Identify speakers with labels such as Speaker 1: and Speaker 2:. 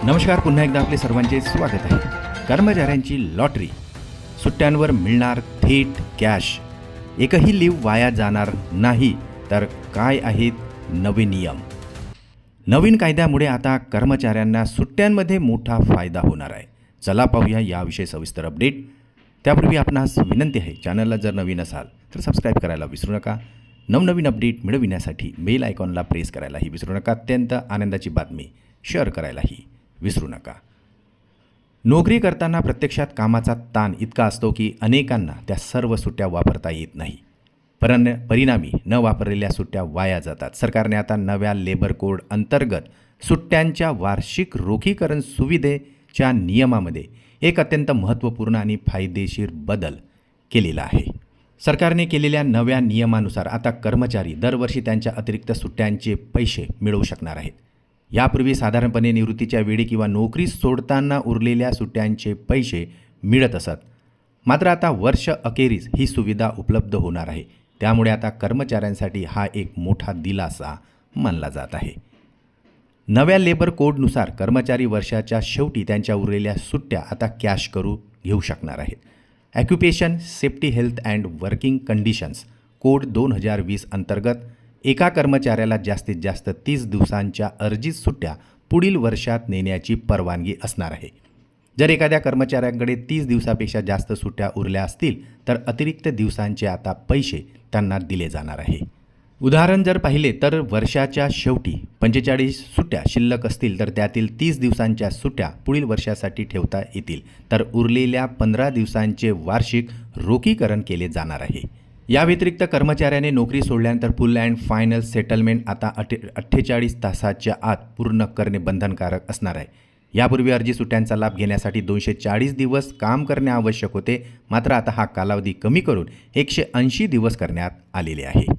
Speaker 1: नमस्कार, पुन्हा एकदा आपले सर्वांचे स्वागत आहे. कर्मचाऱ्यांची लॉटरी, सुट्ट्यांवर मिळणार थेट कॅश, एकही लीव वाया जाणार नाही. तर काय आहेत नवे नियम? नवीन कायद्यामुळे आता कर्मचाऱ्यांना सुट्ट्यांमध्ये मोठा फायदा होणार आहे. चला पाहूया याविषयी सविस्तर अपडेट. त्यापूर्वी आपणास विनंती आहे, चॅनलला जर नवीन असाल तर सबस्क्राईब करायला विसरू नका. नवनवीन अपडेट मिळविण्यासाठी बेल आयकॉनला प्रेस करायलाही विसरू नका. अत्यंत आनंदाची बातमी शेअर करायलाही विसरू नका. नोकरी करताना प्रत्यक्षात कामाचा ताण इतका असतो की अनेकांना त्या सर्व सुट्ट्या वापरता येत नाही. परिणामी न वापरलेल्या सुट्ट्या वाया जातात. सरकारने आता नव्या लेबर कोड अंतर्गत सुट्ट्यांच्या वार्षिक रोखीकरण सुविधेच्या नियमामध्ये एक अत्यंत महत्त्वपूर्ण आणि फायदेशीर बदल केलेला आहे. सरकारने केलेल्या नव्या नियमानुसार आता कर्मचारी दरवर्षी त्यांच्या अतिरिक्त सुट्ट्यांचे पैसे मिळवू शकणार आहेत. यापूर्वी साधारणपणे निवृत्तीच्या वेळी किंवा नोकरी सोडताना उरलेल्या सुट्ट्यांचे पैसे मिळत असत. मात्र आता वर्ष अखेरीस ही सुविधा उपलब्ध होणार आहे. त्यामुळे आता कर्मचाऱ्यांसाठी हा एक मोठा दिलासा मानला जात आहे. नव्या लेबर कोडनुसार कर्मचारी वर्षाच्या शेवटी त्यांच्या उरलेल्या सुट्ट्या आता कॅश घेऊ शकणार आहेत. Occupation safety health and working conditions code 2020 अंतर्गत एका कर्मचाऱ्याला जास्तीत जास्त 30 दिवसांच्या अर्जित सुट्ट्या पुढील वर्षात नेण्याची परवानगी असणार आहे. जर एखाद्या कर्मचाऱ्यांकडे 30 दिवसापेक्षा जास्त सुट्ट्या उरल्या असतील तर अतिरिक्त दिवसांचे आता पैसे त्यांना दिले जाणार आहे. उदाहरण जर पाहिले तर वर्षाच्या शेवटी 45 सुट्ट्या शिल्लक असतील तर त्यातील 30 दिवसांच्या सुट्ट्या पुढील वर्षासाठी ठेवता येतील, तर उरलेल्या 15 दिवसांचे वार्षिक रोखीकरण केले जाणार आहे. या व्यतिरिक्त कर्मचाऱ्याने नोकरी सोडल्यानंतर फुल अँड फायनल सेटलमेंट आता 48 तासाच्या आत पूर्ण करणे बंधनकारक असणार आहे. यापूर्वी अर्जी सुट्ट्यांचा लाभ घेण्यासाठी 240 दिवस काम करणे आवश्यक होते. मात्र आता हा कालावधी कमी करून 180 दिवस करण्यात आलेले आहे.